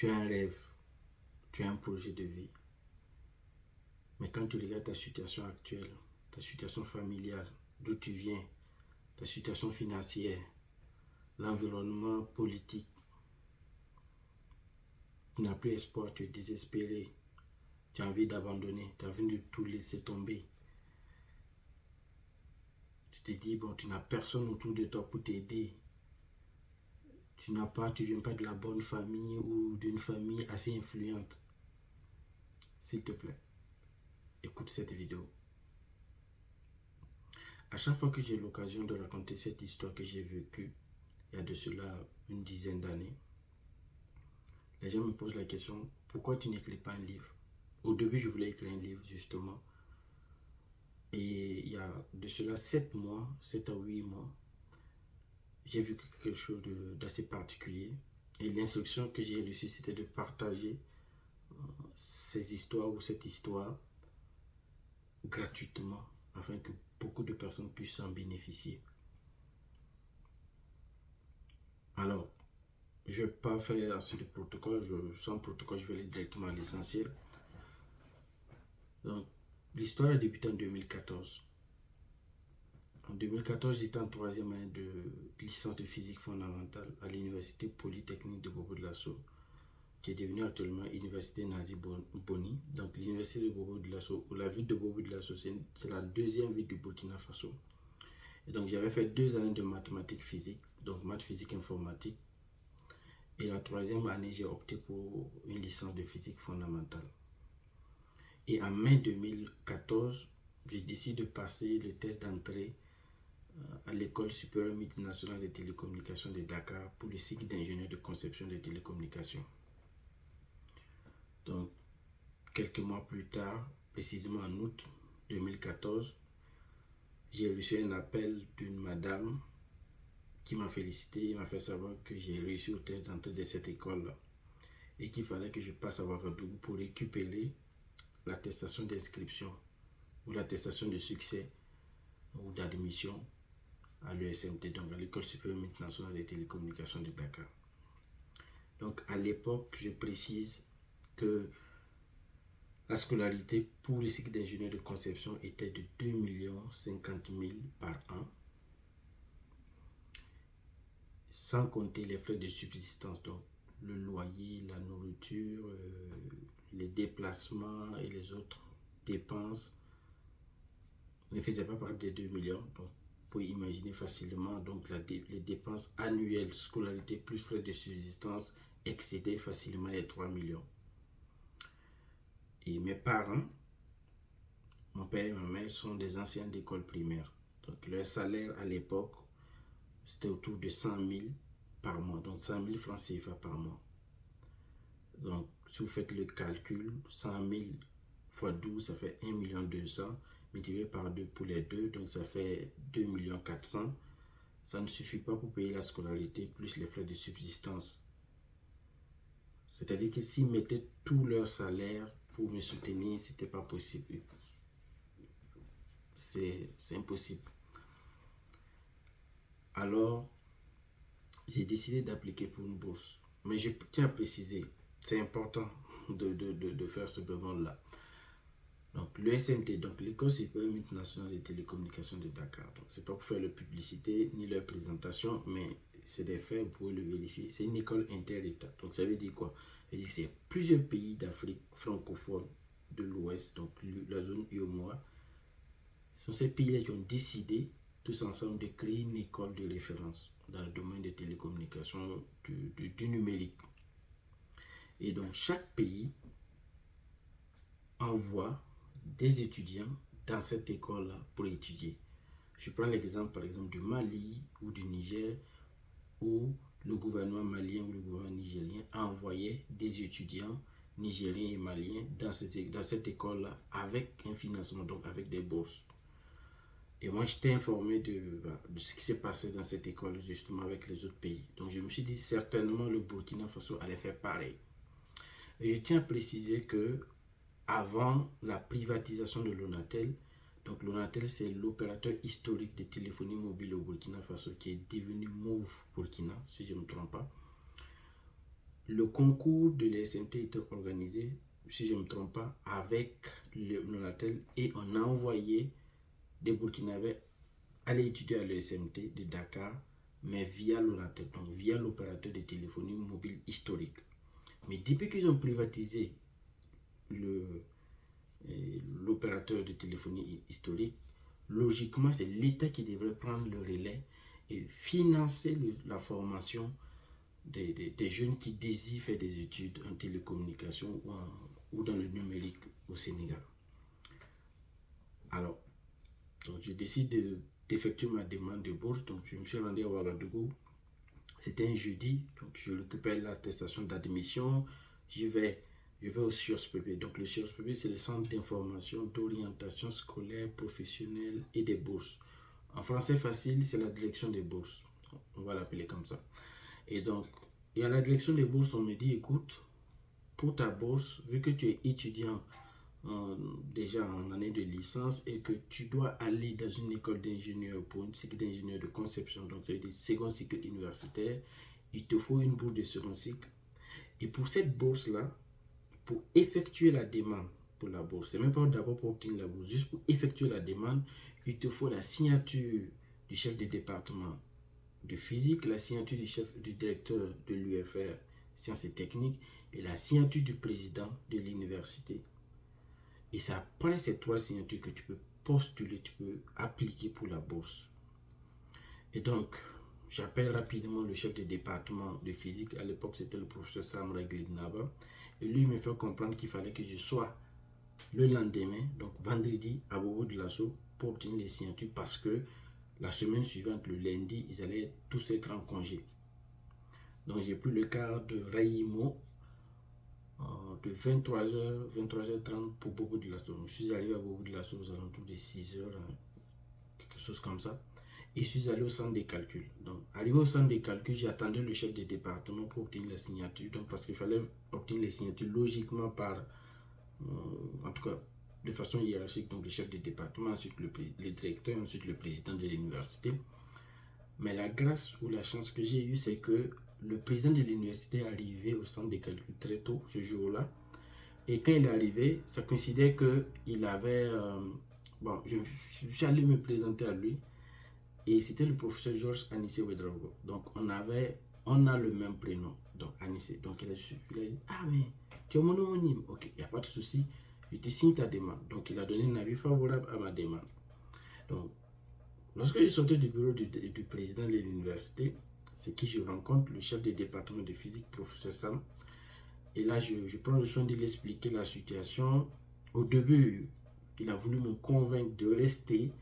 tu as un rêve, tu as un projet de vie. Mais quand tu regardes ta situation actuelle, ta situation familiale, d'où tu viens, ta situation financière, l'environnement politique, tu n'as plus espoir, tu es désespéré, tu as envie d'abandonner, tu as envie de tout laisser tomber. Tu te dis, bon, tu n'as personne autour de toi pour t'aider. Tu viens pas de la bonne famille ou d'une famille assez influente. S'il te plaît, écoute cette vidéo. À chaque fois que j'ai l'occasion de raconter cette histoire que j'ai vécue, il y a de cela une dizaine d'années, les gens me posent la question, pourquoi tu n'écris pas un livre? Au début, je voulais écrire un livre, justement. Et il y a de cela 7 mois, 7 à 8 mois, j'ai vu quelque chose d'assez particulier. Et l'instruction que j'ai reçue, c'était de partager ces histoires ou cette histoire gratuitement, afin que beaucoup de personnes puissent en bénéficier. Alors, je ne vais pas faire assez de protocole, sans protocole, je vais aller directement à l'essentiel. Donc, l'histoire a débuté en 2014. En 2014, j'étais en 3e année de licence de physique fondamentale à l'Université Polytechnique de Bobo-Dioulasso, qui est devenue actuellement Université Nazi Boni. Donc, l'Université de Bobo-Dioulasso, ou la ville de Bobo-Dioulasso, c'est la 2e ville du Burkina Faso. Et donc, j'avais fait 2 années de mathématiques physique, donc maths physique informatique. Et la 3e année, j'ai opté pour une licence de physique fondamentale. Et en mai 2014, j'ai décidé de passer le test d'entrée à l'École supérieure multinationale des télécommunications de Dakar pour le cycle d'ingénieur de conception des télécommunications. Donc, quelques mois plus tard, précisément en août 2014, j'ai reçu un appel d'une madame qui m'a félicité et m'a fait savoir que j'ai réussi au test d'entrée de cette école-là et qu'il fallait que je passe à Ouagadougou pour récupérer l'attestation d'inscription ou l'attestation de succès ou d'admission à l'ESMT, donc à l'École supérieure multinationale des télécommunications de Dakar. Donc à l'époque, je précise que la scolarité pour le cycle d'ingénieur de conception était de 2 050 000 par an, sans compter les frais de subsistance, donc le loyer, la nourriture, les déplacements et les autres dépenses ne faisaient pas partie des 2 millions. Donc, vous pouvez imaginer facilement, donc les dépenses annuelles, scolarité plus frais de subsistance excédaient facilement les 3 millions. Et mes parents, mon père et ma mère, sont des anciens d'école primaire. Donc, leur salaire à l'époque, c'était autour de 100 000 par mois. Donc, 100 000 francs CFA par mois. Donc, si vous faites le calcul, 100 000 fois 12, ça fait 1 200 000. Multiplié par 2 pour les deux, donc ça fait 2 400 000. Ça ne suffit pas pour payer la scolarité plus les frais de subsistance. C'est-à-dire que s'ils mettaient tout leur salaire pour me soutenir, ce n'était pas possible. C'est impossible. Alors, j'ai décidé d'appliquer pour une bourse. Mais je tiens à préciser, c'est important de faire ce besoin-là. Donc, l'ESMT, donc l'École supérieure multinationale des télécommunications de Dakar. Donc, c'est pas pour faire leur publicité ni leur présentation, mais c'est des faits, vous pouvez le vérifier. C'est une école inter-État. Donc, ça veut dire quoi? Ça veut dire que c'est plusieurs pays d'Afrique francophone de l'Ouest, donc la zone UEMOA. Ce sont ces pays-là qui ont décidé, tous ensemble, de créer une école de référence dans le domaine des télécommunications, du numérique. Et donc, chaque pays envoie des étudiants dans cette école-là pour étudier. Je prends l'exemple par exemple du Mali ou du Niger, où le gouvernement malien ou le gouvernement nigérien a envoyé des étudiants nigériens et maliens dans cette école-là avec un financement, donc avec des bourses. Et moi, j'étais informé de ce qui s'est passé dans cette école justement avec les autres pays. Donc, je me suis dit certainement le Burkina Faso allait faire pareil. Et je tiens à préciser que avant la privatisation de l'Onatel, donc l'Onatel c'est l'opérateur historique de téléphonie mobile au Burkina Faso qui est devenu Move Burkina, si je ne me trompe pas. Le concours de l'ESMT était organisé, si je ne me trompe pas, avec le Lonatel, et on a envoyé des Burkinabés aller étudier à l'ESMT de Dakar, mais via Lonatel, donc via l'opérateur de téléphonie mobile historique. Mais depuis qu'ils ont privatisé l'opérateur de téléphonie historique, logiquement, c'est l'État qui devrait prendre le relais et financer la formation des jeunes qui désirent faire des études en télécommunication ou dans le numérique au Sénégal. Alors, donc je décide d'effectuer ma demande de bourse. Donc, je me suis rendu à Ouagadougou. C'était un jeudi, donc je récupère l'attestation d'admission. Je vais au CIOSPP. Donc, le CIOSPP, c'est le Centre d'information, d'orientation scolaire, professionnelle et des bourses. En français facile, c'est la direction des bourses. On va l'appeler comme ça. Et donc, à la direction des bourses, on me dit, écoute, pour ta bourse, vu que tu es étudiant déjà en année de licence et que tu dois aller dans une école d'ingénieur pour une cycle d'ingénieur de conception, donc ça veut dire second cycle universitaire, il te faut une bourse de second cycle. Et pour cette bourse-là, pour effectuer la demande pour la bourse, c'est même pas d'abord pour obtenir la bourse, juste pour effectuer la demande, il te faut la signature du chef de département de physique, la signature du directeur de l'UFR sciences et techniques et la signature du président de l'université. Et c'est après ces 3 signatures que tu peux postuler, tu peux appliquer pour la bourse. Et donc, j'appelle rapidement le chef de département de physique. À l'époque, c'était le professeur Samra Glidnaba. Et lui, il me fait comprendre qu'il fallait que je sois le lendemain, donc vendredi, à Bobo de Lasso, pour obtenir les signatures parce que la semaine suivante, le lundi, ils allaient tous être en congé. Donc, j'ai pris le car de Raïmo de 23h, 23h30 pour Bobo de Lasso. Je suis arrivé à Bobo de Lasso aux alentours de 6h, quelque chose comme ça. Et je suis allé au centre des calculs. Donc, arrivé au centre des calculs, j'ai attendu le chef de département pour obtenir la signature. Donc, parce qu'il fallait obtenir les signatures logiquement par, en tout cas, de façon hiérarchique. Donc, le chef de département, ensuite le directeur, ensuite le président de l'université. Mais la grâce ou la chance que j'ai eue, c'est que le président de l'université est arrivé au centre des calculs très tôt ce jour-là. Et quand il est arrivé, ça coïncidait qu'il avait... bon, je suis allé me présenter à lui. Et c'était le professeur Georges Anissé Ouedraogo. Donc, on a le même prénom. Donc, Anissé. Donc, il a dit, ah, mais tu es mon homonyme. Ok, il n'y a pas de souci. Je te signe ta demande. Donc, il a donné un avis favorable à ma demande. Donc, lorsque je sortais du bureau du président de l'université, c'est qui je rencontre, le chef du département de physique, professeur Sam. Et là, je prends le soin de lui expliquer la situation. Au début, il a voulu me convaincre de rester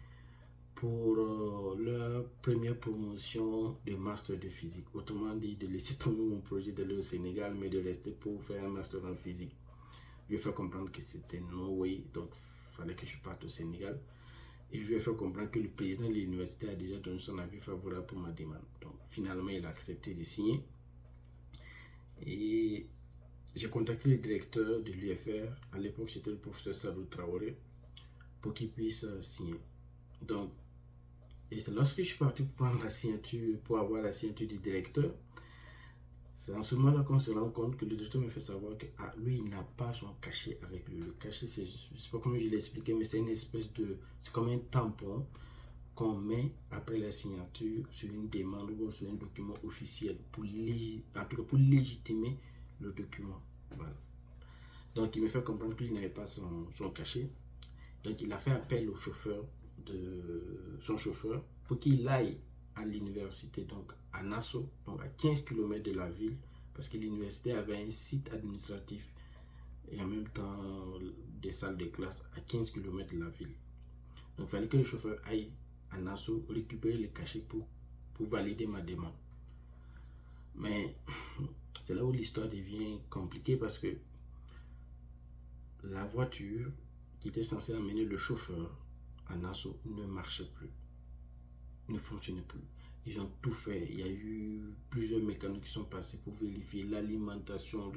pour leur première promotion de master de physique. Autrement dit, de laisser tomber mon projet d'aller au Sénégal, mais de rester pour faire un master en physique. Je lui ai fait comprendre que c'était no way, donc il fallait que je parte au Sénégal. Et je lui ai fait comprendre que le président de l'université a déjà donné son avis favorable pour ma demande. Donc finalement, il a accepté de signer. Et j'ai contacté le directeur de l'UFR. À l'époque, c'était le professeur Sadou Traoré, pour qu'il puisse signer. Donc, et c'est lorsque je suis parti pour prendre la signature, pour avoir la signature du directeur, c'est en ce moment-là qu'on se rend compte que le directeur me fait savoir que lui, il n'a pas son cachet avec lui. Le cachet, c'est, je ne sais pas comment je l'ai expliqué, mais c'est une espèce de, c'est comme un tampon qu'on met après la signature sur une demande ou sur un document officiel pour, en tout cas pour légitimer le document. Voilà. Donc, il me fait comprendre qu'il n'avait pas son cachet. Donc, il a fait appel au chauffeur son chauffeur pour qu'il aille à l'université, donc à Nassau, donc à 15 km de la ville, parce que l'université avait un site administratif et en même temps des salles de classe à 15 km de la ville. Donc il fallait que le chauffeur aille à Nassau récupérer les cachets pour valider ma demande. Mais c'est là où l'histoire devient compliquée parce que la voiture qui était censée amener le chauffeur à Nassau ne marchait plus, ne fonctionnait plus. Ils ont tout fait. Il y a eu plusieurs mécaniques qui sont passés pour vérifier l'alimentation.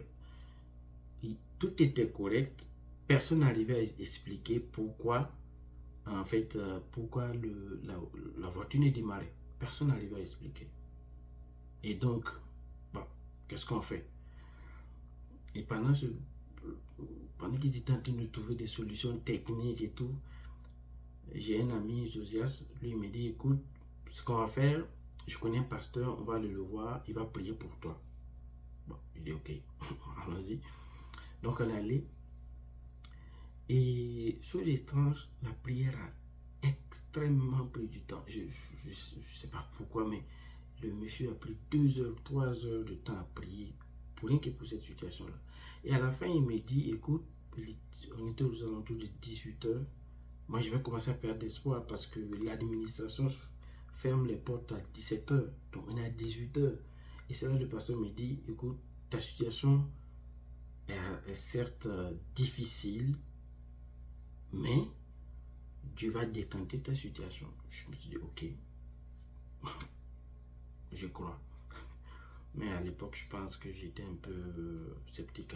Tout était correct. Personne n'arrivait à expliquer pourquoi, en fait, pourquoi la voiture ne démarrait. Personne n'arrivait à expliquer. Et donc, bon, qu'est-ce qu'on fait? Et pendant qu'ils étaient en train de trouver des solutions techniques et tout, j'ai un ami, Josias, lui il me dit, écoute, ce qu'on va faire, je connais un pasteur, on va aller le voir, il va prier pour toi. Bon, je dis ok, allons-y. Donc on est allé. Et chose étrange, la prière a extrêmement pris du temps. Je ne sais pas pourquoi, mais le monsieur a pris 2 heures, 3 heures de temps à prier pour rien que pour cette situation-là. Et à la fin, il me dit, écoute, on était aux alentours de 18 heures. Moi, je vais commencer à perdre espoir parce que l'administration ferme les portes à 17 heures. Donc, on est à 18 heures. Et c'est là que le pasteur me dit, écoute, ta situation est certes difficile, mais Dieu va décanter ta situation. Je me suis dit, ok, je crois. Mais à l'époque, je pense que j'étais un peu sceptique.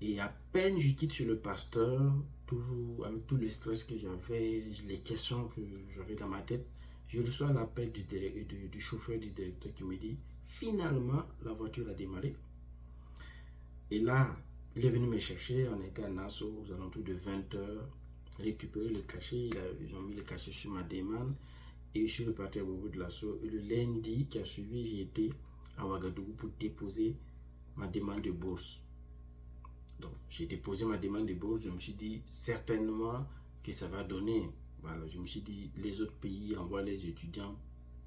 Et à peine je quitte chez le pasteur, toujours avec tout le stress que j'avais, les questions que j'avais dans ma tête, je reçois l'appel du chauffeur du directeur qui me dit, finalement, la voiture a démarré. Et là, il est venu me chercher, on était à Nassau aux alentours de 20 heures, récupérer le cachet, ils ont mis le cachet sur ma demande, et je suis reparti à Bobo de l'Assaut. Et le lundi qui a suivi, j'ai été à Ouagadougou pour déposer ma demande de bourse. Donc, j'ai déposé ma demande de bourse. Je me suis dit certainement que ça va donner. Voilà, je me suis dit, les autres pays envoient les étudiants,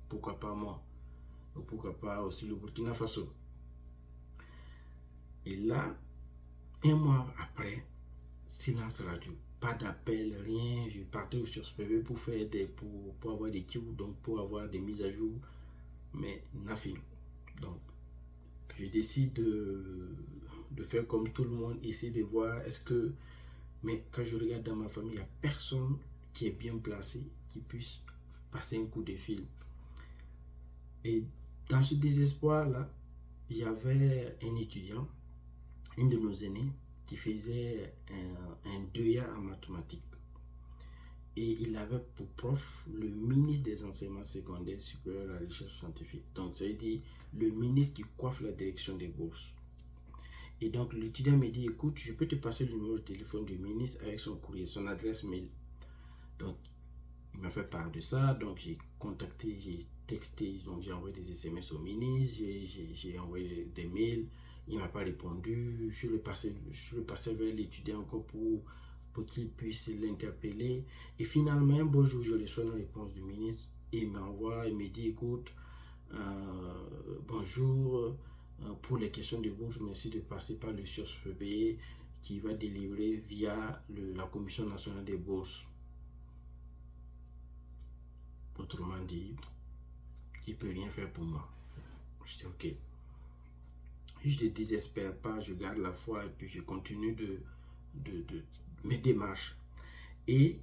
pourquoi pas moi? Ou pourquoi pas aussi le Burkina Faso? Et là, un mois après, silence radio. Pas d'appel, rien. Je partais sur SPV pour faire pour avoir des queues, donc pour avoir des mises à jour, mais nothing. Donc, je décide de faire comme tout le monde, essayer de voir est-ce que. Mais quand je regarde dans ma famille, il n'y a personne qui est bien placé, qui puisse passer un coup de fil. Et dans ce désespoir-là, il y avait un étudiant, un de nos aînés, qui faisait un 2A en mathématiques. Et il avait pour prof le ministre des enseignements secondaires supérieurs à la recherche scientifique. Donc, ça veut dire le ministre qui coiffe la direction des bourses. Et donc, l'étudiant me dit, écoute, je peux te passer le numéro de téléphone du ministre avec son courrier, son adresse mail. Donc, il m'a fait part de ça. Donc, j'ai contacté, j'ai texté, donc j'ai envoyé des SMS au ministre, j'ai envoyé des mails. Il ne m'a pas répondu. Je le passais vers l'étudiant encore pour qu'il puisse l'interpeller. Et finalement, un beau jour, je reçois une réponse du ministre. Il m'envoie, il me dit, écoute, bonjour, pour les questions de bourse, merci de passer par le SURSPB qui va délivrer via la Commission nationale des bourses. Autrement dit, il ne peut rien faire pour moi. Je dis ok. Je ne désespère pas, je garde la foi et puis je continue de mes démarches. Et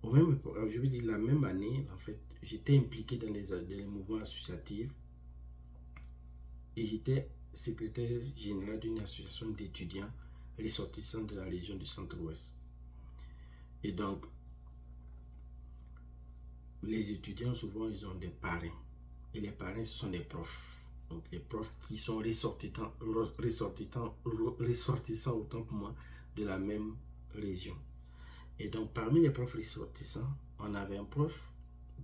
je veux dire, la même année, en fait, j'étais impliqué dans les mouvements associatifs et j'étais secrétaire général d'une association d'étudiants ressortissants de la région du Centre-Ouest. Et donc, les étudiants, souvent, ils ont des parrains. Et les parrains, ce sont des profs. Donc, les profs qui sont ressortissants autant pour moi de la même région. Et donc, parmi les profs ressortissants, on avait un prof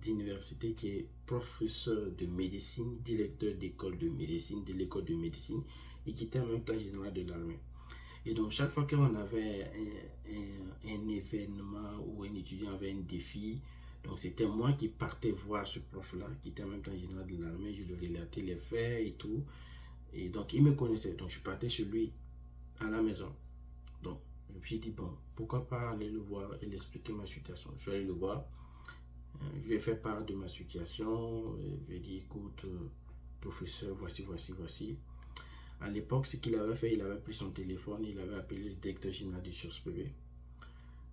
d'université qui est professeur de médecine, directeur d'école de médecine, de l'école de médecine, et qui était en même temps général de l'armée. Et donc, chaque fois qu'on avait un événement ou un étudiant avait un défi, donc c'était moi qui partais voir ce prof-là, qui était en même temps général de l'armée, je lui relatais les faits et tout. Et donc, il me connaissait, donc je partais chez lui à la maison. Donc, je me suis dit, bon, pourquoi pas aller le voir et lui expliquer ma situation. Je suis allé le voir, je lui ai fait part de ma situation, je lui ai dit, écoute, professeur, voici. À l'époque, ce qu'il avait fait, il avait pris son téléphone, il avait appelé le directeur général du SURSPB,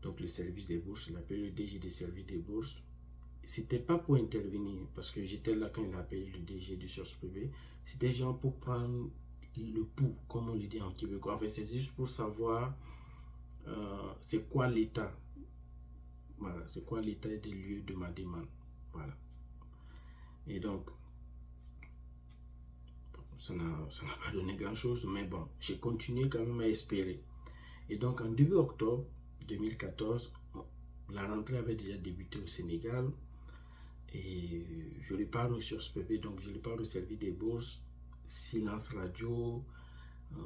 donc le service des bourses, il a appelé le DG des services des bourses. C'était pas pour intervenir, parce que j'étais là quand il a appelé le DG du SURSPB, c'était genre pour prendre le pouls, comme on le dit en québécois. En fait, c'est juste pour savoir c'est quoi l'état. Voilà, c'est quoi l'état des lieux de ma demande. Voilà. Et donc, ça n'a pas donné grand-chose, mais bon, j'ai continué quand même à espérer. Et donc, en début octobre 2014, la rentrée avait déjà débuté au Sénégal et je lui parle sur ce pépé, donc je lui parle au service des bourses, silence radio,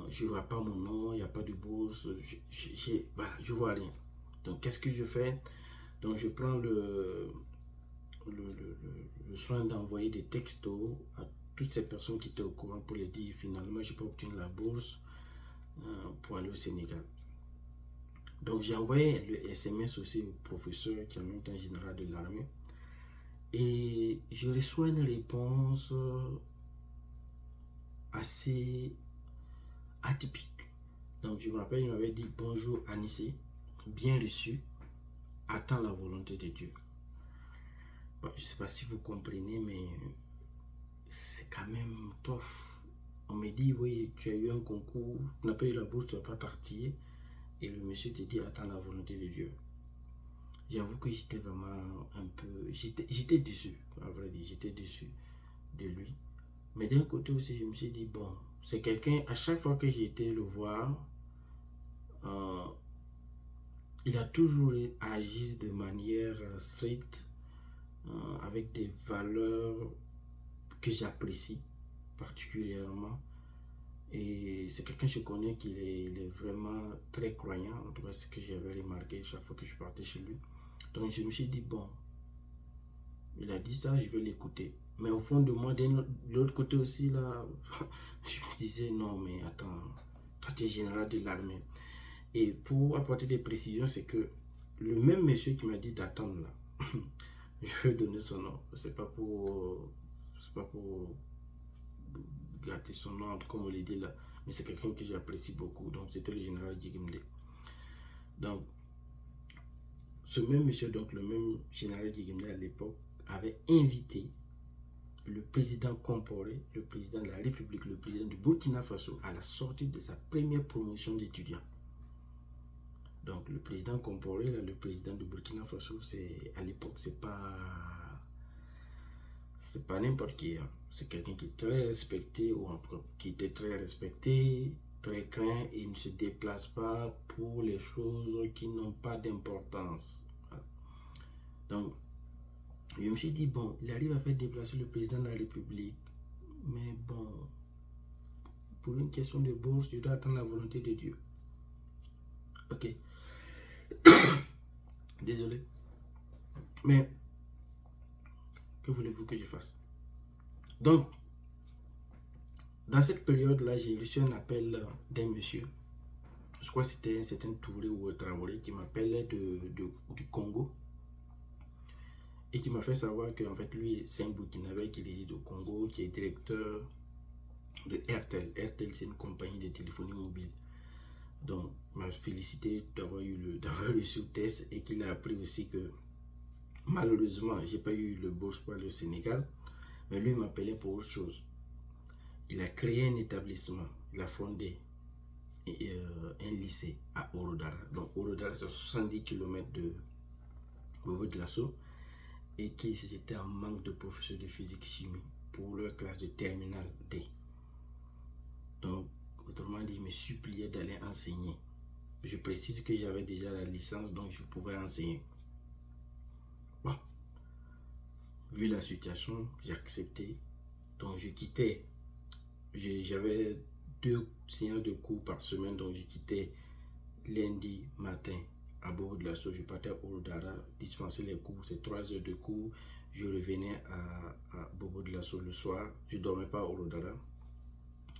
je ne vois pas mon nom, il n'y a pas de bourse, voilà, je vois rien. Donc, qu'est-ce que je fais? Donc, je prends le soin d'envoyer des textos à toutes ces personnes qui étaient au courant pour les dire finalement, je n'ai pas obtenu la bourse pour aller au Sénégal. Donc, j'ai envoyé le SMS aussi au professeur qui est en même temps général de l'armée. Et je reçois une réponse assez atypique. Donc, je me rappelle, il m'avait dit bonjour Anissé, bien reçu, attends la volonté de Dieu. Bon, je ne sais pas si vous comprenez, mais c'est quand même tough. On me dit, oui, tu as eu un concours, tu n'as pas eu la bourse, tu ne vas pas partir. Et le monsieur te dit, attends la volonté de Dieu. J'avoue que j'étais vraiment un peu... J'étais déçu, à vrai dire, j'étais déçu de lui. Mais d'un côté aussi, je me suis dit, bon, c'est quelqu'un, à chaque fois que j'ai été le voir, il a toujours agi de manière stricte, avec des valeurs que j'apprécie particulièrement. Et c'est quelqu'un que je connais qui est vraiment très croyant, en tout cas ce que j'avais remarqué chaque fois que je partais chez lui. Donc je me suis dit, bon, il a dit ça, je vais l'écouter. Mais au fond de moi, de l'autre côté aussi, là, je me disais, non, mais attends, toi tu es général de l'armée. Et pour apporter des précisions, c'est que le même monsieur qui m'a dit d'attendre là, je vais donner son nom. C'est pas pour gâter son nom, comme on l'a dit là, mais c'est quelqu'un que j'apprécie beaucoup. Donc c'était le général Djigimde. Donc ce même monsieur, donc le même général Djigimde à l'époque, avait invité le président Compaoré, le président de la République, le président du Burkina Faso, à la sortie de sa première promotion d'étudiants. Donc le président Compaoré, le président du Burkina Faso, c'est à l'époque, c'est pas n'importe qui. Hein. C'est quelqu'un qui est très respecté, ou en tout cas qui était très respecté, très craint, et il ne se déplace pas pour les choses qui n'ont pas d'importance. Voilà. Donc, je me suis dit, bon, il arrive à faire déplacer le président de la République, mais bon, pour une question de bourse, je dois attendre la volonté de Dieu. Ok. Désolé. Mais, que voulez-vous que je fasse? Donc, dans cette période-là, j'ai reçu un appel d'un monsieur. Je crois que c'était un certain Touré ou Traoré qui m'appelait du Congo. Et qui m'a fait savoir que en fait, lui, c'est un Burkinabé qui réside au Congo, qui est directeur de RTL. RTL, c'est une compagnie de téléphonie mobile. Donc, il m'a félicité d'avoir reçu le test et qu'il a appris aussi que malheureusement, j'ai pas eu le bourse pour aller au Sénégal. Mais lui, il m'appelait pour autre chose. Il a créé un établissement. Il a fondé un lycée à Orodara. Donc, Orodara, c'est 70 km de Bobo-Dioulasso. Et qui étaient en manque de professeurs de physique-chimie pour leur classe de terminale D. Donc, autrement dit, il me suppliait d'aller enseigner. Je précise que j'avais déjà la licence, donc je pouvais enseigner. Bon, vu la situation, j'ai accepté. Donc, je quittais. J'avais 2 séances de cours par semaine, donc je quittais lundi matin à Bobo-Dioulasso. Je partais à Orodara, dispenser les cours, c'est 3 heures de cours. Je revenais à Bobo-Dioulasso le soir. Je ne dormais pas à Orodara.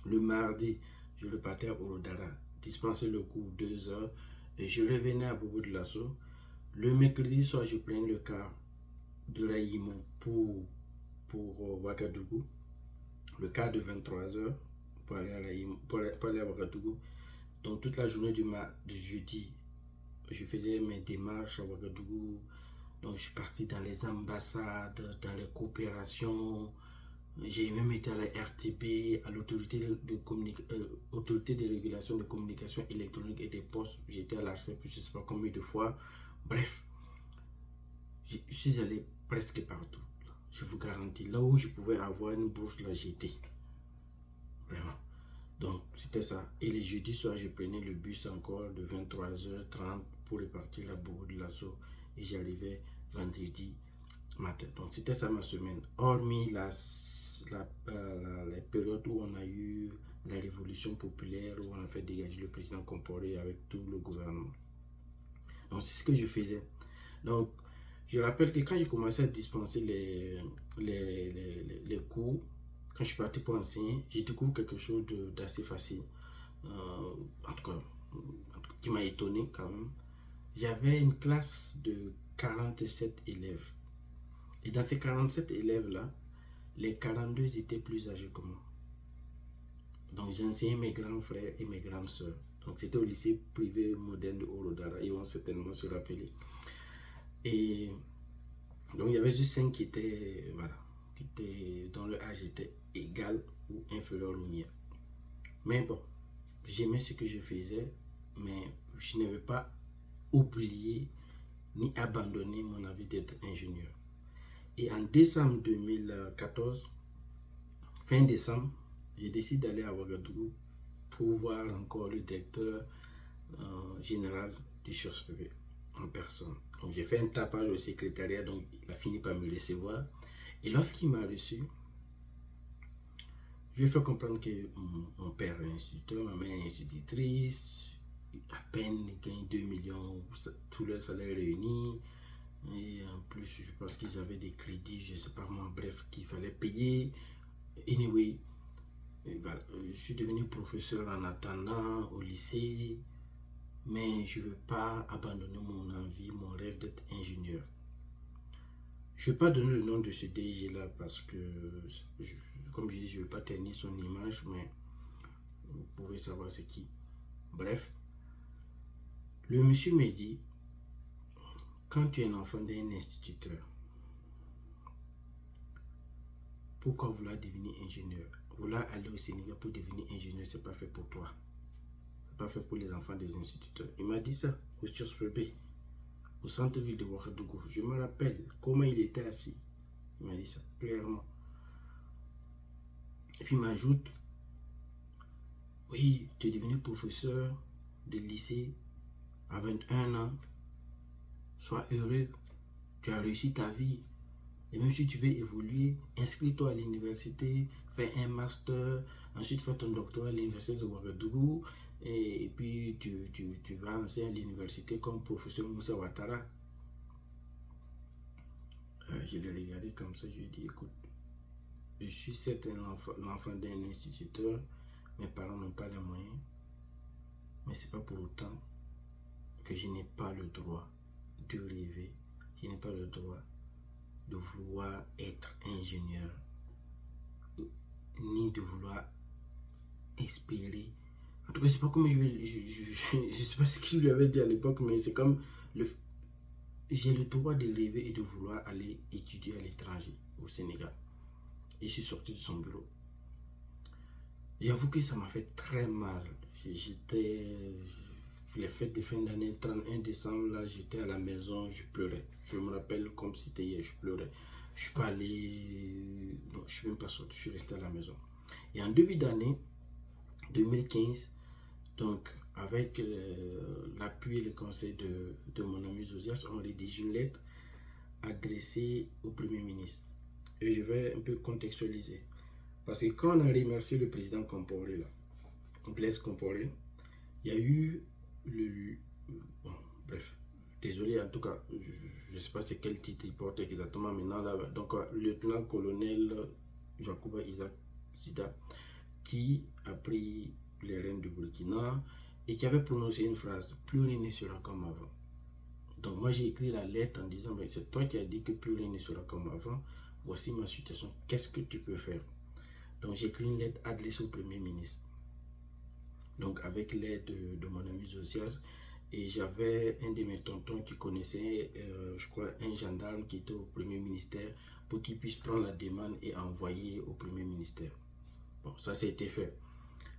Le mardi, je repartais à Orodara, dispenser le cours 2 heures. Et je revenais à Bobo-Dioulasso. Le mercredi soir, je prenais le car de Raïmo pour Ouagadougou. Le car de 23 heures pour aller à Raïmo, pour aller à Ouagadougou. Donc toute la journée du jeudi, je faisais mes démarches à Ouagadougou. Donc je suis parti dans les ambassades, dans les coopérations. J'ai même été à la RTP, à l'autorité autorité de régulation de communication électronique et des postes. J'étais à l'ARCEP, je ne sais pas combien de fois. Bref, je suis allé presque partout. Je vous garantis, là où je pouvais avoir une bourse, là j'étais. vraiment. Donc, c'était ça. Et les jeudis soirs, je prenais le bus encore de 23h30 pour repartir à Bourg de Lasso. Et j'arrivais vendredi matin. Donc, c'était ça ma semaine. Hormis la période où on a eu la révolution populaire, où on a fait dégager le président Compaoré avec tout le gouvernement. Donc, c'est ce que je faisais. Donc, je rappelle que quand j'ai commencé à dispenser les cours, quand je suis parti pour enseigner, j'ai découvert quelque chose d'assez facile. En tout cas, qui m'a étonné quand même. J'avais une classe de 47 élèves. Et dans ces 47 élèves-là, les 42 étaient plus âgés que moi. Donc j'enseignais mes grands frères et mes grandes sœurs. Donc c'était au lycée privé moderne de Orodara. Ils vont certainement se rappeler. Et donc il y avait juste 5 qui étaient, voilà, dont le âge était égal ou inférieur au mien. Mais bon, j'aimais ce que je faisais, mais je n'avais pas oublié ni abandonné mon envie d'être ingénieur. Et en décembre 2014, fin décembre, j'ai décidé d'aller à Ouagadougou pour voir encore le directeur général du SURSPB en personne. Donc j'ai fait un tapage au secrétariat, donc il a fini par me recevoir. Et lorsqu'il m'a reçu, je lui ai fait comprendre que mon père est instituteur, ma mère est institutrice, à peine ils gagnent 2 millions, tout leur salaire réuni. Et en plus, je pense qu'ils avaient des crédits, je ne sais pas moi, bref, qu'il fallait payer. Anyway, je suis devenu professeur en attendant au lycée, mais je ne veux pas abandonner mon envie, mon rêve d'être ingénieur. Je ne vais pas donner le nom de ce DG-là parce que, comme je dis, je ne veux pas ternir son image, mais vous pouvez savoir c'est qui. Bref, le monsieur m'a dit, quand tu es un enfant d'un instituteur, pourquoi vouloir devenir ingénieur? Vouloir aller au Sénégal pour devenir ingénieur, c'est pas fait pour toi. C'est pas fait pour les enfants des instituteurs. Il m'a dit ça au SURSPB, au centre-ville de Ouagadougou. Je me rappelle comment il était assis. Il m'a dit ça clairement. Et puis il m'ajoute, oui, tu es devenu professeur de lycée à 21 ans. Sois heureux. Tu as réussi ta vie. Et même si tu veux évoluer, inscris-toi à l'université, fais un master, ensuite fais ton doctorat à l'université de Ouagadougou, et puis tu vas enseigner à l'université comme professeur Moussa Ouattara. Je l'ai regardé comme ça, je lui ai dit, écoute, je suis certes l'enfant d'un instituteur, mes parents n'ont pas les moyens, mais c'est pas pour autant que je n'ai pas le droit de rêver, je n'ai pas le droit de vouloir être ingénieur, ni de vouloir espérer. En tout cas, je sais pas comment je sais pas ce qu'il lui avait dit à l'époque, mais c'est comme j'ai le droit de rêver et de vouloir aller étudier à l'étranger, au Sénégal. Et je suis sorti de son bureau. J'avoue que ça m'a fait très mal. Les fêtes de fin d'année, 31 décembre, là, j'étais à la maison, je pleurais. Je me rappelle comme si c'était hier, je pleurais. Je suis pas allé, non, je suis même pas sorti, je suis resté à la maison. Et en début d'année 2015, donc avec l'appui et le conseil de mon ami Zosias, on rédige une lettre adressée au Premier ministre. Et je vais un peu contextualiser. Parce que quand on a remercié le président Compaoré, là, Blaise Compaoré, il y a eu bon, bref, désolé, en tout cas, je ne sais pas c'est quel titre il porte exactement maintenant, là, donc le lieutenant-colonel Jacouba Isaac Zida, qui a pris les rênes du Burkina et qui avait prononcé une phrase, plus rien ne sera comme avant. Donc moi j'ai écrit la lettre en disant, c'est toi qui as dit que plus rien ne sera comme avant, voici ma situation, qu'est-ce que tu peux faire? Donc j'ai écrit une lettre adressée au Premier ministre. Donc avec l'aide de mon ami Zosias, et j'avais un de mes tontons qui connaissait, je crois, un gendarme qui était au Premier ministère pour qu'il puisse prendre la demande et envoyer au Premier ministère. Bon, ça a été fait.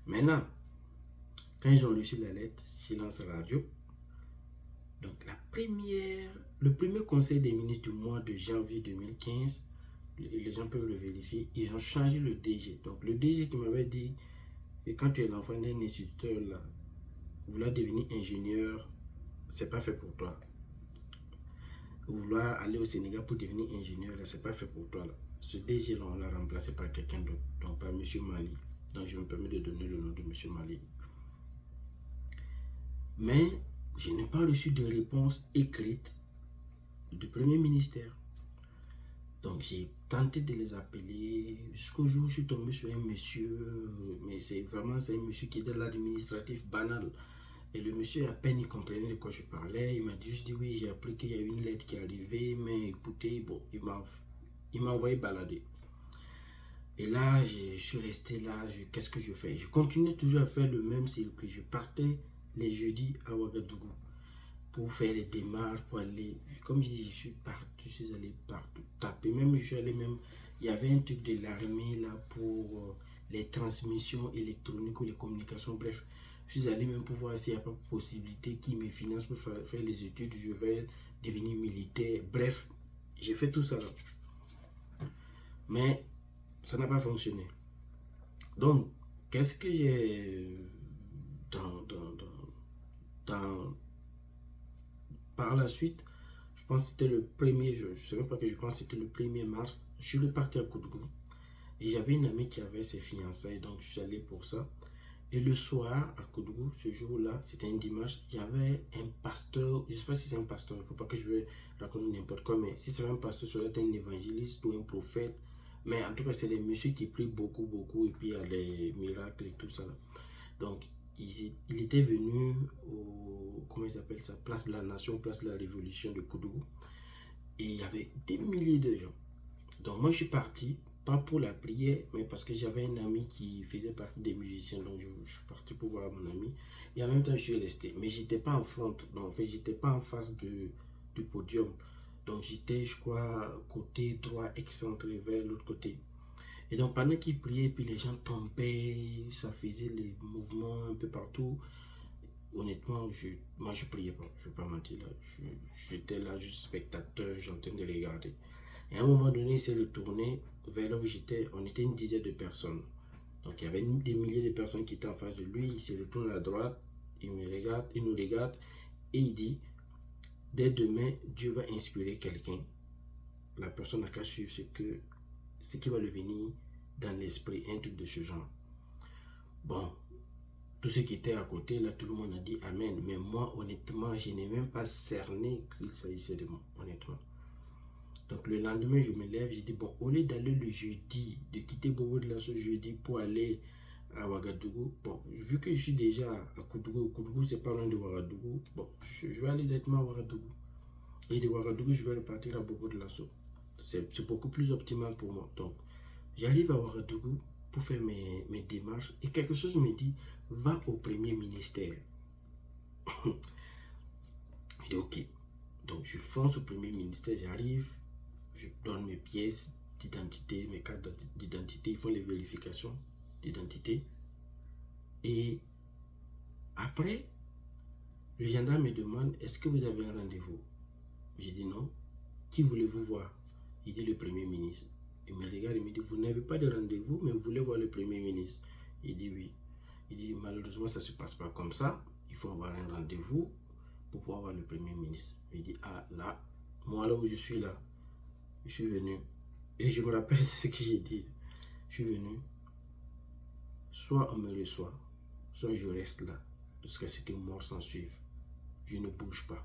Maintenant, quand ils ont reçu la lettre, silence radio. Donc le premier conseil des ministres du mois de janvier 2015, les gens peuvent le vérifier, ils ont changé le DG. Donc le DG qui m'avait dit Et quand tu es l'enfant d'un instituteur, là, vouloir devenir ingénieur, c'est pas fait pour toi. Vouloir aller au Sénégal pour devenir ingénieur, là, c'est pas fait pour toi. Là. Ce DG, là, on l'a remplacé par quelqu'un d'autre, donc par M. Mali. Donc je me permets de donner le nom de M. Mali. Mais je n'ai pas reçu de réponse écrite du Premier ministère. Donc j'ai tenté de les appeler jusqu'au jour où je suis tombé sur un monsieur, mais c'est un monsieur qui est de l'administratif banal. Et le monsieur, à peine il comprenait de quoi je parlais, il m'a juste dit oui, j'ai appris qu'il y a une lettre qui est arrivée, mais écoutez, bon, il m'a envoyé balader. Et là, je suis resté là, qu'est-ce que je fais? Je continuais toujours à faire le même circuit. Je partais les jeudis à Ouagadougou pour faire les démarches, pour aller, comme je dis, je suis partout, je suis allé partout, taper, même je suis allé même, il y avait un truc de l'armée là pour les transmissions électroniques ou les communications, bref, je suis allé même pour voir s'il n'y a pas de possibilité qui me finance pour faire les études, je vais devenir militaire, bref, j'ai fait tout ça là. Mais ça n'a pas fonctionné. Donc, qu'est-ce que j'ai dans par la suite, je pense que c'était le premier, je ne sais même pas que je pense que c'était le 1er mars, je suis reparti à Koudougou. Et j'avais une amie qui avait ses fiançailles, donc je suis allé pour ça. Et le soir, à Koudougou, ce jour-là, c'était un dimanche, il y avait un pasteur, je ne sais pas si c'est un pasteur, il ne faut pas que je vais raconter n'importe quoi, mais si c'est un pasteur, ça doit être un évangéliste ou un prophète. Mais en tout cas, c'est des messieurs qui prient beaucoup, beaucoup, et puis il y a les miracles et tout ça. Donc, il était venu au, comment il s'appelle ça, place de la Nation, place de la Révolution de Koudougou. Et il y avait des milliers de gens. Donc, moi, je suis parti, pas pour la prière, mais parce que j'avais un ami qui faisait partie des musiciens. Donc, je suis parti pour voir mon ami. Et en même temps, je suis resté. Mais j'étais pas en front. Donc, en fait, j'étais pas en face du podium. Donc, j'étais, je crois, côté droit, excentré vers l'autre côté. Et donc, pendant qu'il priait, puis les gens tombaient, ça faisait les mouvements un peu partout. Honnêtement, moi, je priais pas, je ne vais pas mentir. Là. J'étais là juste spectateur, j'entends de les regarder. Et à un moment donné, il s'est retourné vers là où j'étais. On était une dizaine de personnes. Donc, il y avait des milliers de personnes qui étaient en face de lui. Il se retourne à droite, il me regarde, il nous regarde et il dit, dès demain, Dieu va inspirer quelqu'un. La personne n'a qu'à suivre ce qui va le venir dans l'esprit, un truc de ce genre. Bon, tous ceux qui étaient à côté, là, tout le monde a dit Amen. Mais moi, honnêtement, je n'ai même pas cerné qu'il s'agissait de moi, honnêtement. Donc, le lendemain, je me lève, je dis, bon, au lieu d'aller le jeudi, de quitter Bobo de la ce jeudi pour aller à Ouagadougou, bon, vu que je suis déjà à Koudougou, c'est pas loin de Ouagadougou, bon, je vais aller directement à Ouagadougou. Et de Ouagadougou, je vais repartir à Bobo de la C'est beaucoup plus optimal pour moi. Donc, j'arrive à Ouagadougou pour faire mes démarches et quelque chose me dit, va au premier ministère. Je dis ok. Donc je fonce au premier ministère, j'arrive, je donne mes pièces d'identité, mes cartes d'identité, ils font les vérifications d'identité. Et après, le gendarme me demande, est-ce que vous avez un rendez-vous? J'ai dit non. Qui voulez-vous voir? Il dit le premier ministre. Il me regarde et me dit, vous n'avez pas de rendez-vous, mais vous voulez voir le premier ministre? Il dit oui. Il dit, malheureusement, ça ne se passe pas comme ça. Il faut avoir un rendez-vous pour pouvoir voir le premier ministre. Il dit, ah là, moi là où je suis là, je suis venu. Et je me rappelle ce que j'ai dit. Je suis venu. Soit on me reçoit, soit je reste là jusqu'à ce que mort s'en suive. Je ne bouge pas.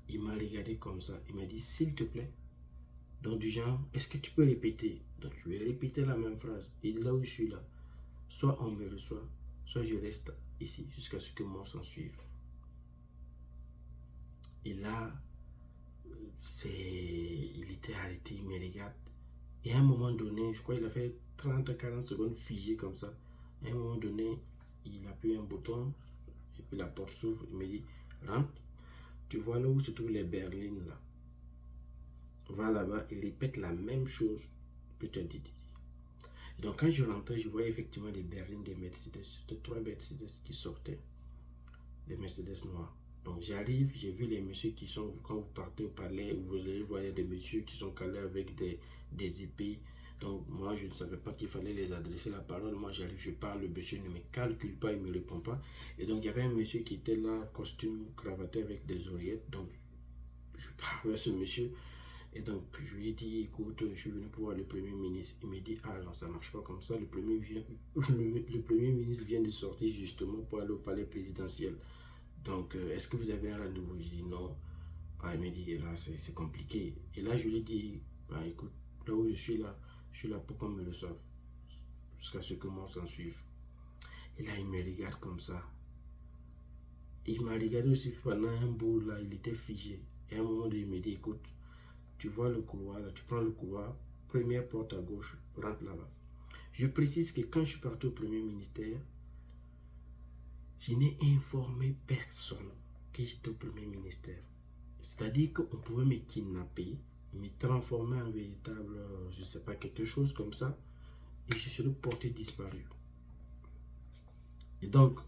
Il m'a regardé comme ça. Il m'a dit, s'il te plaît. Donc du genre, est-ce que tu peux répéter? Donc je vais répéter la même phrase. Et là où je suis là, soit on me reçoit, soit je reste ici jusqu'à ce que mort s'en suive. Et là, il était arrêté, il me regarde. Et à un moment donné, je crois qu'il a fait 30 à 40 secondes figé comme ça. À un moment donné, il appuie un bouton et puis la porte s'ouvre. Il me dit, rentre. Tu vois là où se trouvent les berlines là. Va là-bas et répète la même chose que tu as dit. Et donc quand je rentrais, je voyais effectivement des berlines, des Mercedes, de 3 Mercedes qui sortaient. Des Mercedes noirs. Donc j'arrive, j'ai vu les messieurs qui sont, quand vous partez au palais, vous allez voir des messieurs qui sont calés avec des épées. Donc, moi, je ne savais pas qu'il fallait les adresser la parole. Moi, j'arrive, je parle, le monsieur ne me calcule pas, il ne me répond pas. Et donc, il y avait un monsieur qui était là, costume, cravaté avec des oreillettes. Donc, je parle à ce monsieur. Et donc, je lui ai dit, écoute, je suis venu pour voir le Premier ministre. Il me dit, ah non, ça ne marche pas comme ça. Le Premier ministre vient de sortir justement pour aller au palais présidentiel. Donc, est-ce que vous avez un rendez-vous? Je dis non. Ah, il me dit, là, c'est compliqué. Et là, je lui dis, bah écoute, là où je suis là pour qu'on me le sauve. Jusqu'à ce que moi s'en suive. Et là, il me regarde comme ça. Il m'a regardé aussi pendant un bout, là, il était figé. Et à un moment donné, il me dit, écoute, tu vois le couloir, là, tu prends le couloir, première porte à gauche, rentre là-bas. Je précise que quand je suis parti au Premier ministère, je n'ai informé personne que j'étais au Premier ministère. C'est-à-dire qu'on pouvait me kidnapper, me transformer en véritable, je ne sais pas, quelque chose comme ça, et je serais porté disparu. Et donc,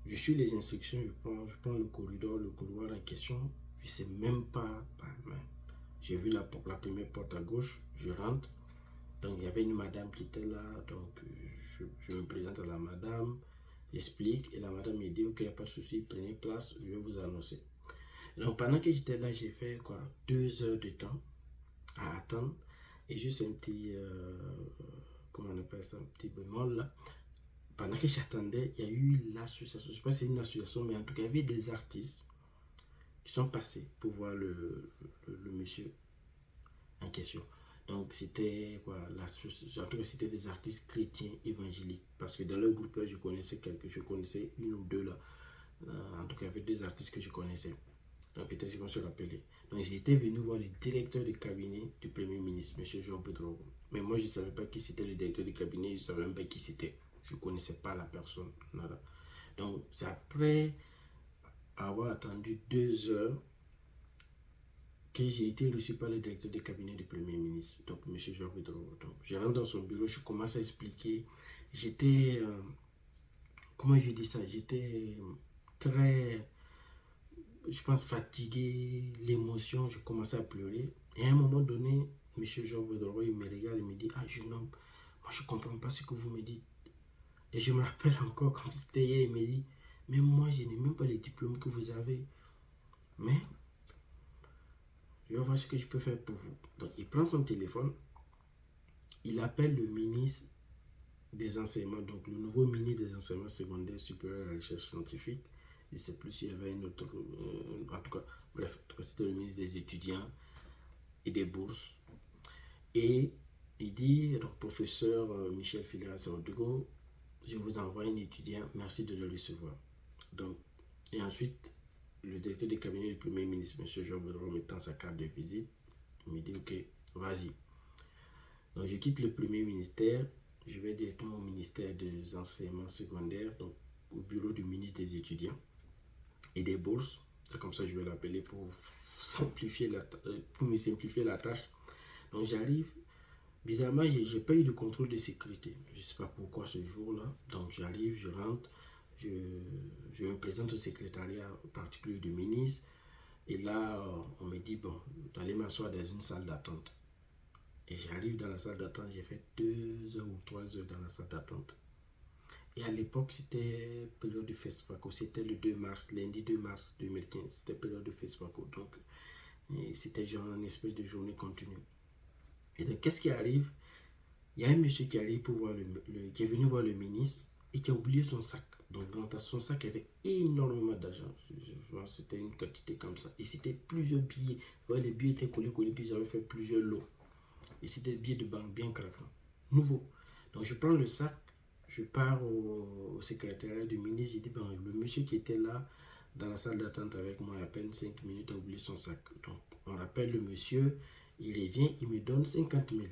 je suis les instructions, je prends le corridor, le couloir en question, je ne sais même pas, j'ai vu la première porte à gauche, je rentre, donc il y avait une madame qui était là, donc je me présente à la madame, j'explique, et la madame me dit, ok, il n'y a pas de souci, prenez place, je vais vous annoncer. Donc pendant que j'étais là, j'ai fait quoi, 2 heures de temps à attendre, et juste un petit, comment on appelle ça, un petit bémol là. Pendant que j'attendais, il y a eu l'association, je ne sais pas si c'est une association, mais en tout cas, il y avait des artistes qui sont passés pour voir le monsieur en question. Donc, c'était quoi, en tout cas, c'était des artistes chrétiens évangéliques. Parce que dans leur groupe là, je connaissais une ou deux là. En tout cas, il y avait des artistes que je connaissais. Donc, peut-être qu'ils vont se rappeler. Donc, ils étaient venus voir le directeur de cabinet du Premier ministre, M. Jean Pedro. Mais moi, je ne savais pas qui c'était le directeur de cabinet, je ne savais même pas qui c'était. Je ne connaissais pas la personne. Nada. Donc, c'est après avoir attendu 2 heures que j'ai été reçu par le directeur de cabinet du Premier ministre, donc M. Jean Pedro. Donc, je rentre dans son bureau, je commence à expliquer. J'étais, comment je dis ça, j'étais très, je pense, fatigué, l'émotion, je commençais à pleurer. Et à un moment donné, M. Jean Pedro, il me regarde et me dit, ah jeune homme, moi je ne comprends pas ce que vous me dites. Et je me rappelle encore comme c'était hier, il me dit, mais moi je n'ai même pas les diplômes que vous avez. Mais je vais voir ce que je peux faire pour vous. Donc il prend son téléphone, il appelle le ministre des enseignements, donc le nouveau ministre des enseignements secondaires supérieurs et à la recherche scientifique. Je ne sais plus s'il y avait un autre, en tout cas, bref, en tout cas, c'était le ministre des étudiants et des bourses. Et il dit, donc professeur Michel Filera-Saoudego, je vous envoie un étudiant, merci de le recevoir. Donc, et ensuite, le directeur du cabinet du Premier ministre, M. Jean Bedron, mettant sa carte de visite, il me dit, ok, vas-y. Donc, je quitte le Premier ministère, je vais directement au ministère des enseignements secondaires, donc au bureau du ministre des étudiants et des bourses. C'est comme ça que je vais l'appeler pour me simplifier la tâche. Donc, j'arrive. Bizarrement, j'ai pas eu de contrôle de sécurité. Je ne sais pas pourquoi ce jour-là. Donc, j'arrive, je rentre. Je me présente au secrétariat particulier du ministre. Et là, on me dit, bon, d'aller m'asseoir dans une salle d'attente. Et j'arrive dans la salle d'attente, j'ai fait 2 heures ou 3 heures dans la salle d'attente. Et à l'époque, c'était période de FESPACO. C'était le 2 mars, lundi 2 mars 2015. C'était période de FESPACO. Donc, c'était genre une espèce de journée continue. Et donc, qu'est-ce qui arrive? Il y a un monsieur qui arrive pour voir qui est venu voir le ministre et qui a oublié son sac. Donc, dans son sac, il y avait énormément d'argent. C'était une quantité comme ça. Et c'était plusieurs billets. Les billets étaient collés, puis ils avaient fait plusieurs lots. Et c'était des billets de banque bien craquants. Nouveau. Donc, je prends le sac, je pars au secrétariat du ministre. J'ai dit, bon, le monsieur qui était là dans la salle d'attente avec moi, il y a à peine 5 minutes, a oublié son sac. Donc, on rappelle le monsieur, il revient, il me donne 50 000.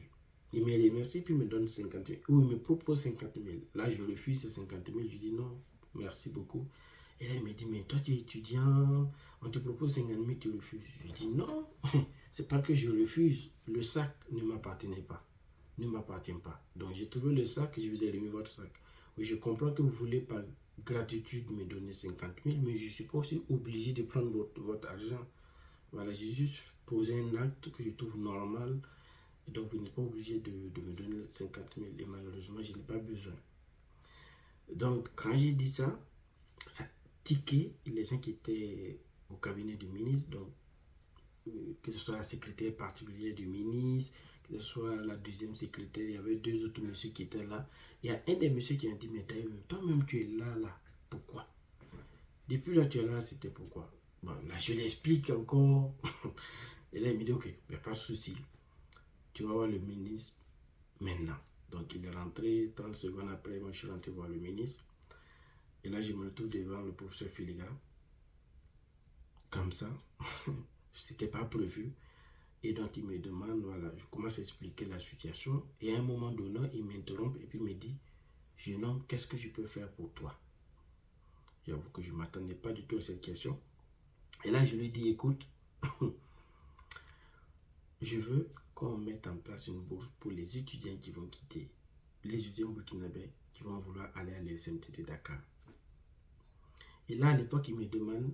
Il me remercie, puis il me donne 50 000. Ou il me propose 50 000. Là, je refuse ces 50 000. Je dis non, merci beaucoup. Et là, il me dit, mais toi, tu es étudiant, on te propose 50 000, tu refuses. Je dis non, c'est pas que je refuse. Le sac ne m'appartenait pas. Ne m'appartient pas. Donc, j'ai trouvé le sac et je vous ai remis votre sac. Oui, je comprends que vous voulez par gratitude me donner 50 000, mais je ne suis pas aussi obligé de prendre votre argent. Voilà, j'ai juste posé un acte que je trouve normal Donc, vous n'êtes pas obligé de me donner 50 000 et malheureusement, je n'ai pas besoin. Donc, quand j'ai dit ça, ça tiquait les gens qui étaient au cabinet du ministre, donc que ce soit la secrétaire particulière du ministre, que ce soit la deuxième secrétaire, il y avait deux autres messieurs qui étaient là. Il y a un des messieurs qui a dit, mais toi-même tu es là, pourquoi? Depuis là tu es là, c'était pourquoi? Bon, là je l'explique encore. Et là il me dit, ok, il n'y a pas de souci, tu vas voir le ministre maintenant. Donc il est rentré 30 secondes après, moi je suis rentré voir le ministre. Et là je me retrouve devant le professeur Filiga, comme ça. C'était pas prévu. Et donc, il me demande, voilà, je commence à expliquer la situation. Et à un moment donné, il m'interrompt et puis me dit, jeune homme, qu'est-ce que je peux faire pour toi? J'avoue que je ne m'attendais pas du tout à cette question. Et là, je lui dis, écoute, je veux qu'on mette en place une bourse pour les étudiants qui vont quitter, les étudiants burkinabés qui vont vouloir aller à l'ESMT de Dakar. Et là, à l'époque, il me demande,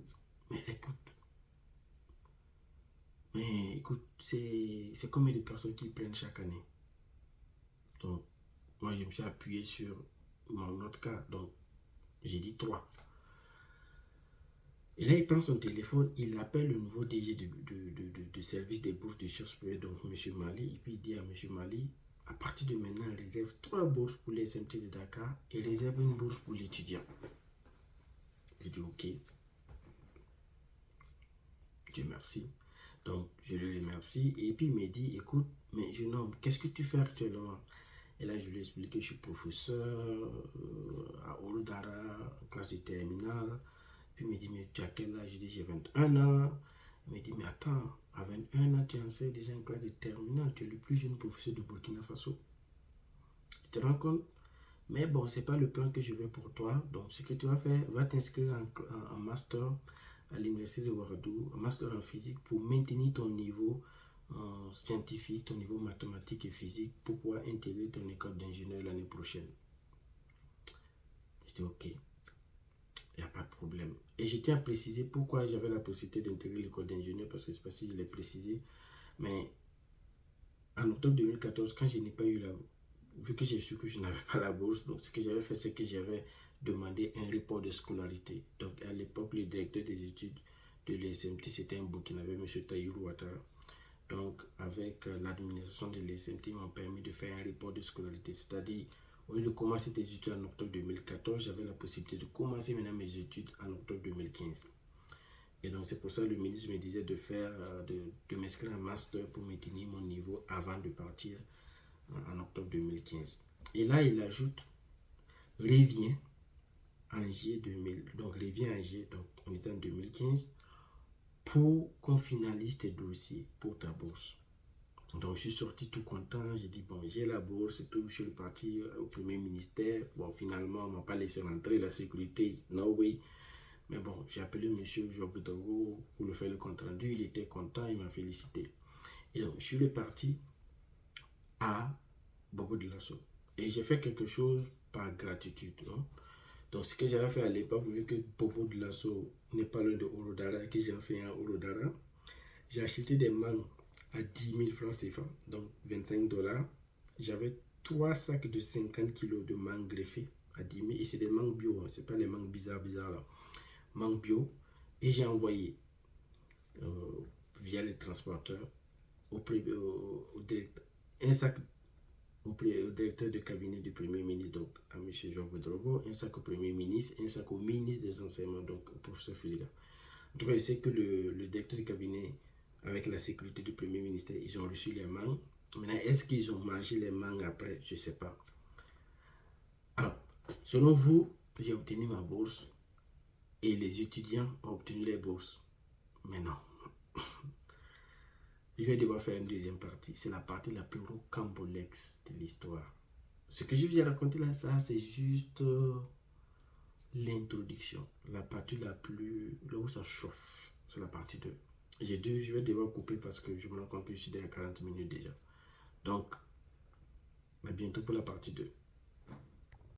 mais écoute, c'est combien de personnes qui prennent chaque année? Donc, moi, je me suis appuyé sur mon autre cas. Donc, j'ai dit 3. Et là, il prend son téléphone, il appelle le nouveau DG de service des bourses de sciences privées, donc M. Mali. Et puis, il dit à M. Mali, à partir de maintenant, il réserve 3 bourses pour les SMT de Dakar et réserve une bourse pour l'étudiant. J'ai dit, ok. Dieu merci. Donc, je le remercie. Et puis, il me dit, écoute, mais jeune homme, qu'est-ce que tu fais actuellement? Et là, je lui ai expliqué que je suis professeur à Ouroudara, en classe de terminale. Puis il me dit, mais tu as quel âge? Je dis, j'ai 21 ans. Il me dit, mais attends, à 21 ans, tu enseignes déjà en classe de terminale. Tu es le plus jeune professeur de Burkina Faso. Tu te rends compte? Mais bon, ce n'est pas le plan que je veux pour toi. Donc, ce que tu vas faire, va t'inscrire en master à l'université de Ouagadougou, un master en physique pour maintenir ton niveau scientifique, ton niveau mathématique et physique pour pouvoir intégrer ton école d'ingénieur l'année prochaine. Je dis ok, il n'y a pas de problème. Et je tiens à préciser pourquoi j'avais la possibilité d'intégrer l'école d'ingénieur, parce que c'est pas si je l'ai précisé, mais en octobre 2014, quand je n'ai pas eu la... Vu que j'ai su que je n'avais pas la bourse, donc ce que j'avais fait, c'est que j'avais demandé un report de scolarité. Donc à l'époque, le directeur des études de l'ESMT, c'était un Burkinabé, M. Taïrou Ouattara. Donc, avec l'administration de l'ESMT, ils m'ont permis de faire un report de scolarité. C'est-à-dire, au lieu de commencer des études en octobre 2014, j'avais la possibilité de commencer maintenant mes études en octobre 2015. Et donc, c'est pour ça que le ministre me disait de m'inscrire en master pour maintenir mon niveau avant de partir en octobre 2015. Et là, il ajoute revient en J 2000. Donc, revient en J, donc on était en 2015, pour qu'on finalise tes dossiers pour ta bourse. Donc, je suis sorti tout content. J'ai dit, bon, j'ai la bourse et tout. Je suis parti au premier ministère. Bon, finalement, on ne m'a pas laissé rentrer. La sécurité, no way. Mais bon, j'ai appelé M. Job Drogo pour le faire le compte rendu. Il était content. Il m'a félicité. Et donc, je suis reparti à Bobo de Lasso. Et j'ai fait quelque chose par gratitude. Hein. Donc, ce que j'avais fait à l'époque, vu que Bobo de Lasso n'est pas loin de Ouroudara, que j'ai enseigné à Ouroudara, j'ai acheté des mangues à 10 000 francs CFA, donc 25 $. J'avais 3 sacs de 50 kilos de mangues greffées à 10 000. Et c'est des mangues bio, hein, c'est pas les mangues bizarres là. Mangues bio. Et j'ai envoyé via les transporteurs au directeur, un sac au directeur de cabinet du Premier ministre, donc à M. Jean Drogo, un sac au Premier ministre, un sac au ministre des Enseignements, donc au professeur Filiga. En tout cas, je sais que le directeur de cabinet, avec la sécurité du Premier ministre, ils ont reçu les mangues. Maintenant, est-ce qu'ils ont mangé les mangues après? Je ne sais pas. Alors, selon vous, j'ai obtenu ma bourse et les étudiants ont obtenu les bourses. Mais non. Je vais devoir faire une deuxième partie. C'est la partie la plus rocambolesque de l'histoire. Ce que je vous ai raconté là, ça, c'est juste l'introduction. La partie la plus... là où ça chauffe, c'est la partie 2. Je vais devoir couper parce que je me rends compte que je suis déjà à 40 minutes déjà. Donc, à bientôt pour la partie 2.